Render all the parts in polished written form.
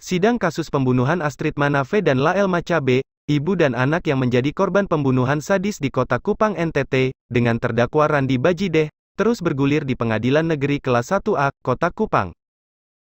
Sidang kasus pembunuhan Astrid Manafe dan Lael Macabe, ibu dan anak yang menjadi korban pembunuhan sadis di Kota Kupang NTT, dengan terdakwa Randi Bajideh, terus bergulir di Pengadilan Negeri Kelas 1A, Kota Kupang.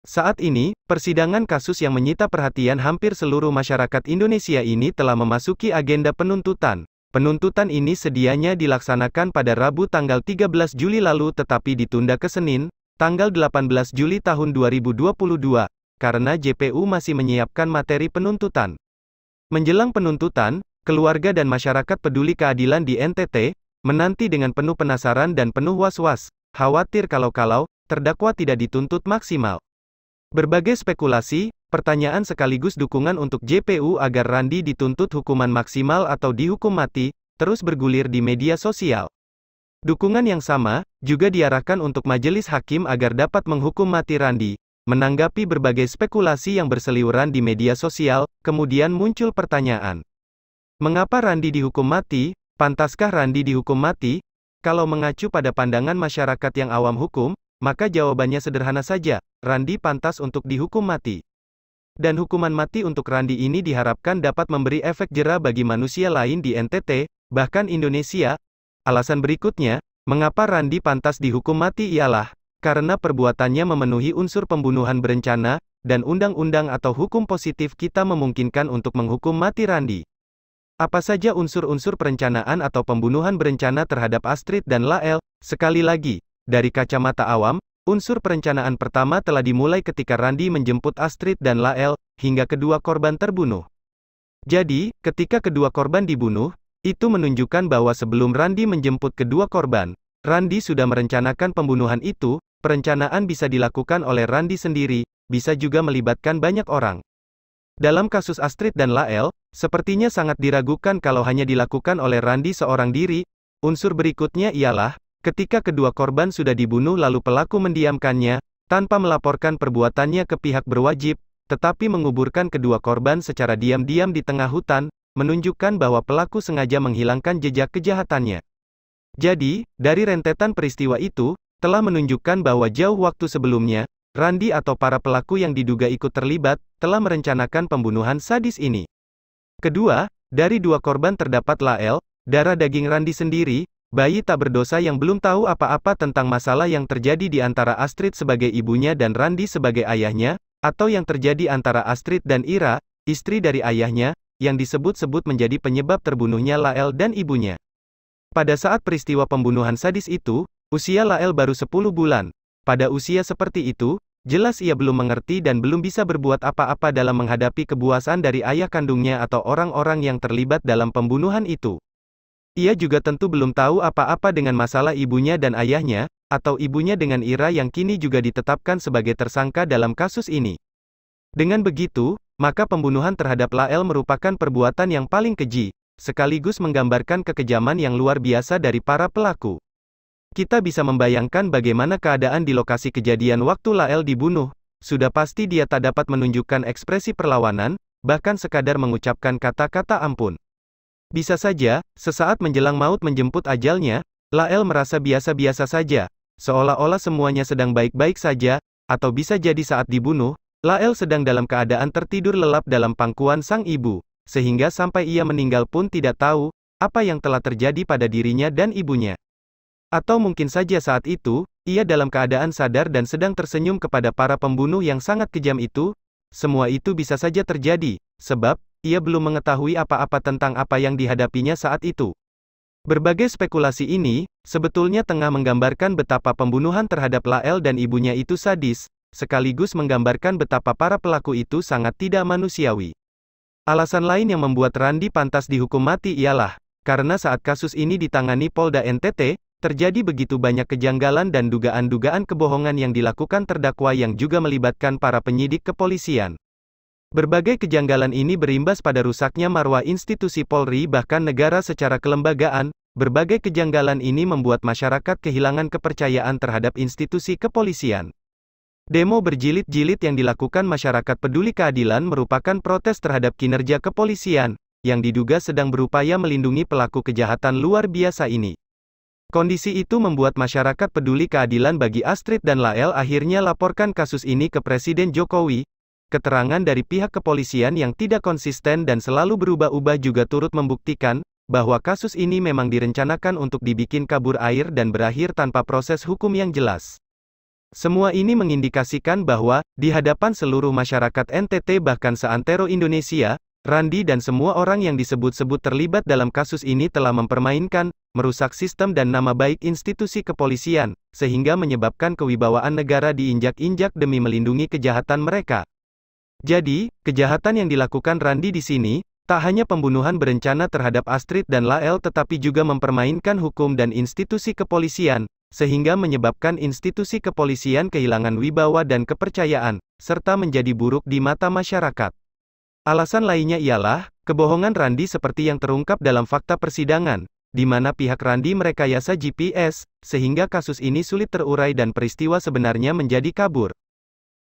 Saat ini, persidangan kasus yang menyita perhatian hampir seluruh masyarakat Indonesia ini telah memasuki agenda penuntutan. Penuntutan ini sedianya dilaksanakan pada Rabu tanggal 13 Juli lalu tetapi ditunda ke Senin, tanggal 18 Juli tahun 2022, karena JPU masih menyiapkan materi penuntutan. Menjelang penuntutan, keluarga dan masyarakat peduli keadilan di NTT, menanti dengan penuh penasaran dan penuh was-was, khawatir kalau terdakwa tidak dituntut maksimal. Berbagai spekulasi, pertanyaan sekaligus dukungan untuk JPU agar Randi dituntut hukuman maksimal atau dihukum mati, terus bergulir di media sosial. Dukungan yang sama, juga diarahkan untuk majelis hakim agar dapat menghukum mati Randi. Menanggapi berbagai spekulasi yang berseliweran di media sosial, kemudian muncul pertanyaan. Mengapa Randi dihukum mati? Pantaskah Randi dihukum mati? Kalau mengacu pada pandangan masyarakat yang awam hukum, maka jawabannya sederhana saja, Randi pantas untuk dihukum mati. Dan hukuman mati untuk Randi ini diharapkan dapat memberi efek jera bagi manusia lain di NTT, bahkan Indonesia. Alasan berikutnya, mengapa Randi pantas dihukum mati ialah, karena perbuatannya memenuhi unsur pembunuhan berencana, dan undang-undang atau hukum positif kita memungkinkan untuk menghukum mati Randi. Apa saja unsur-unsur perencanaan atau pembunuhan berencana terhadap Astrid dan Lael? Sekali lagi, dari kacamata awam, unsur perencanaan pertama telah dimulai ketika Randi menjemput Astrid dan Lael, hingga kedua korban terbunuh. Jadi, ketika kedua korban dibunuh, itu menunjukkan bahwa sebelum Randi menjemput kedua korban, Randi sudah merencanakan pembunuhan itu. Perencanaan bisa dilakukan oleh Randi sendiri, bisa juga melibatkan banyak orang. Dalam kasus Astrid dan Lael, sepertinya sangat diragukan kalau hanya dilakukan oleh Randi seorang diri. Unsur berikutnya ialah, ketika kedua korban sudah dibunuh lalu pelaku mendiamkannya, tanpa melaporkan perbuatannya ke pihak berwajib, tetapi menguburkan kedua korban secara diam-diam di tengah hutan, menunjukkan bahwa pelaku sengaja menghilangkan jejak kejahatannya. Jadi, dari rentetan peristiwa itu, telah menunjukkan bahwa jauh waktu sebelumnya, Randi atau para pelaku yang diduga ikut terlibat, telah merencanakan pembunuhan sadis ini. Kedua, dari dua korban terdapat Lael, darah daging Randi sendiri, bayi tak berdosa yang belum tahu apa-apa tentang masalah yang terjadi di antara Astrid sebagai ibunya dan Randi sebagai ayahnya, atau yang terjadi antara Astrid dan Ira, istri dari ayahnya, yang disebut-sebut menjadi penyebab terbunuhnya Lael dan ibunya. Pada saat peristiwa pembunuhan sadis itu, usia Lael baru 10 bulan. Pada usia seperti itu, jelas ia belum mengerti dan belum bisa berbuat apa-apa dalam menghadapi kebuasan dari ayah kandungnya atau orang-orang yang terlibat dalam pembunuhan itu. Ia juga tentu belum tahu apa-apa dengan masalah ibunya dan ayahnya, atau ibunya dengan Ira yang kini juga ditetapkan sebagai tersangka dalam kasus ini. Dengan begitu, maka pembunuhan terhadap Lael merupakan perbuatan yang paling keji, sekaligus menggambarkan kekejaman yang luar biasa dari para pelaku. Kita bisa membayangkan bagaimana keadaan di lokasi kejadian waktu Lael dibunuh. Sudah pasti dia tak dapat menunjukkan ekspresi perlawanan, bahkan sekadar mengucapkan kata-kata ampun. Bisa saja, sesaat menjelang maut menjemput ajalnya, Lael merasa biasa-biasa saja, seolah-olah semuanya sedang baik-baik saja, atau bisa jadi saat dibunuh, Lael sedang dalam keadaan tertidur lelap dalam pangkuan sang ibu, sehingga sampai ia meninggal pun tidak tahu, apa yang telah terjadi pada dirinya dan ibunya. Atau mungkin saja saat itu, ia dalam keadaan sadar dan sedang tersenyum kepada para pembunuh yang sangat kejam itu. Semua itu bisa saja terjadi, sebab, ia belum mengetahui apa-apa tentang apa yang dihadapinya saat itu. Berbagai spekulasi ini, sebetulnya tengah menggambarkan betapa pembunuhan terhadap Lael dan ibunya itu sadis, sekaligus menggambarkan betapa para pelaku itu sangat tidak manusiawi. Alasan lain yang membuat Randi pantas dihukum mati ialah, karena saat kasus ini ditangani Polda NTT, terjadi begitu banyak kejanggalan dan dugaan-dugaan kebohongan yang dilakukan terdakwa yang juga melibatkan para penyidik kepolisian. Berbagai kejanggalan ini berimbas pada rusaknya marwah institusi Polri bahkan negara secara kelembagaan. Berbagai kejanggalan ini membuat masyarakat kehilangan kepercayaan terhadap institusi kepolisian. Demo berjilid-jilid yang dilakukan masyarakat peduli keadilan merupakan protes terhadap kinerja kepolisian, yang diduga sedang berupaya melindungi pelaku kejahatan luar biasa ini. Kondisi itu membuat masyarakat peduli keadilan bagi Astrid dan Lael akhirnya laporkan kasus ini ke Presiden Jokowi. keterangan dari pihak kepolisian yang tidak konsisten dan selalu berubah-ubah juga turut membuktikan bahwa kasus ini memang direncanakan untuk dibikin kabur air dan berakhir tanpa proses hukum yang jelas. Semua ini mengindikasikan bahwa, di hadapan seluruh masyarakat NTT bahkan seantero Indonesia, Randi dan semua orang yang disebut-sebut terlibat dalam kasus ini telah mempermainkan, merusak sistem dan nama baik institusi kepolisian, sehingga menyebabkan kewibawaan negara diinjak-injak demi melindungi kejahatan mereka. Jadi, kejahatan yang dilakukan Randi di sini, tak hanya pembunuhan berencana terhadap Astrid dan Lael tetapi juga mempermainkan hukum dan institusi kepolisian, sehingga menyebabkan institusi kepolisian kehilangan wibawa dan kepercayaan, serta menjadi buruk di mata masyarakat. Alasan lainnya ialah, kebohongan Randi seperti yang terungkap dalam fakta persidangan, di mana pihak Randi merekayasa GPS, sehingga kasus ini sulit terurai dan peristiwa sebenarnya menjadi kabur.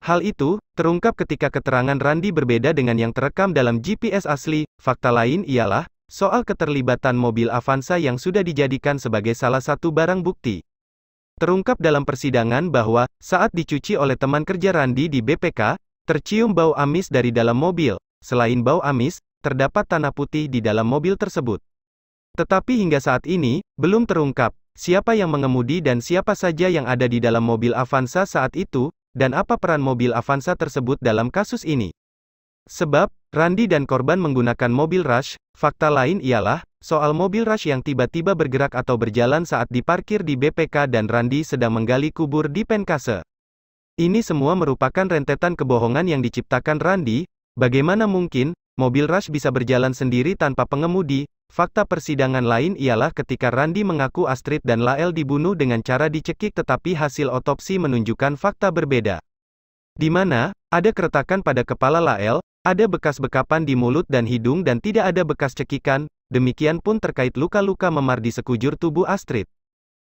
Hal itu, terungkap ketika keterangan Randi berbeda dengan yang terekam dalam GPS asli. Fakta lain ialah, soal keterlibatan mobil Avanza yang sudah dijadikan sebagai salah satu barang bukti. Terungkap dalam persidangan bahwa, saat dicuci oleh teman kerja Randi di BPK, tercium bau amis dari dalam mobil. Selain bau amis, terdapat tanah putih di dalam mobil tersebut. Tetapi hingga saat ini, belum terungkap, siapa yang mengemudi dan siapa saja yang ada di dalam mobil Avanza saat itu, dan apa peran mobil Avanza tersebut dalam kasus ini. Sebab, Randi dan korban menggunakan mobil Rush. Fakta lain ialah, soal mobil Rush yang tiba-tiba bergerak atau berjalan saat diparkir di BPK dan Randi sedang menggali kubur di Penkase. Ini semua merupakan rentetan kebohongan yang diciptakan Randi. Bagaimana mungkin, mobil Rush bisa berjalan sendiri tanpa pengemudi? Fakta persidangan lain ialah ketika Randi mengaku Astrid dan Lael dibunuh dengan cara dicekik tetapi hasil otopsi menunjukkan fakta berbeda. Di mana, ada keretakan pada kepala Lael, ada bekas bekapan di mulut dan hidung dan tidak ada bekas cekikan, demikian pun terkait luka-luka memar di sekujur tubuh Astrid.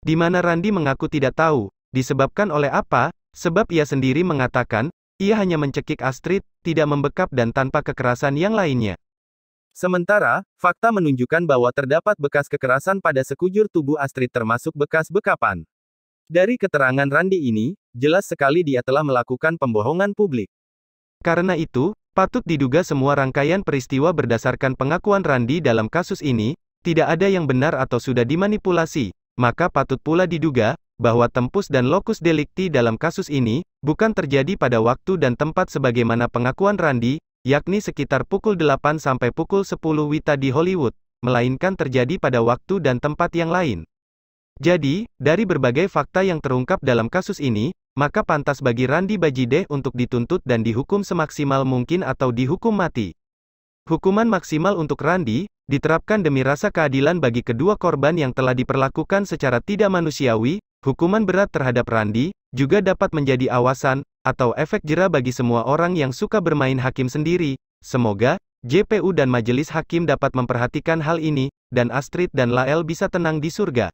Di mana Randi mengaku tidak tahu, disebabkan oleh apa, sebab ia sendiri mengatakan, ia hanya mencekik Astrid, tidak membekap dan tanpa kekerasan yang lainnya. Sementara, fakta menunjukkan bahwa terdapat bekas kekerasan pada sekujur tubuh Astrid termasuk bekas bekapan. Dari keterangan Randi ini, jelas sekali dia telah melakukan pembohongan publik. Karena itu, patut diduga semua rangkaian peristiwa berdasarkan pengakuan Randi dalam kasus ini, tidak ada yang benar atau sudah dimanipulasi, maka patut pula diduga, bahwa tempus dan locus delicti dalam kasus ini, bukan terjadi pada waktu dan tempat sebagaimana pengakuan Randi, yakni sekitar pukul 8 sampai pukul 10 WITA di Hollywood, melainkan terjadi pada waktu dan tempat yang lain. Jadi, dari berbagai fakta yang terungkap dalam kasus ini, maka pantas bagi Randi Bajideh untuk dituntut dan dihukum semaksimal mungkin atau dihukum mati. Hukuman maksimal untuk Randi, diterapkan demi rasa keadilan bagi kedua korban yang telah diperlakukan secara tidak manusiawi. Hukuman berat terhadap Randi, juga dapat menjadi awasan, atau efek jera bagi semua orang yang suka bermain hakim sendiri. Semoga, JPU dan Majelis Hakim dapat memperhatikan hal ini, dan Astrid dan Lael bisa tenang di surga.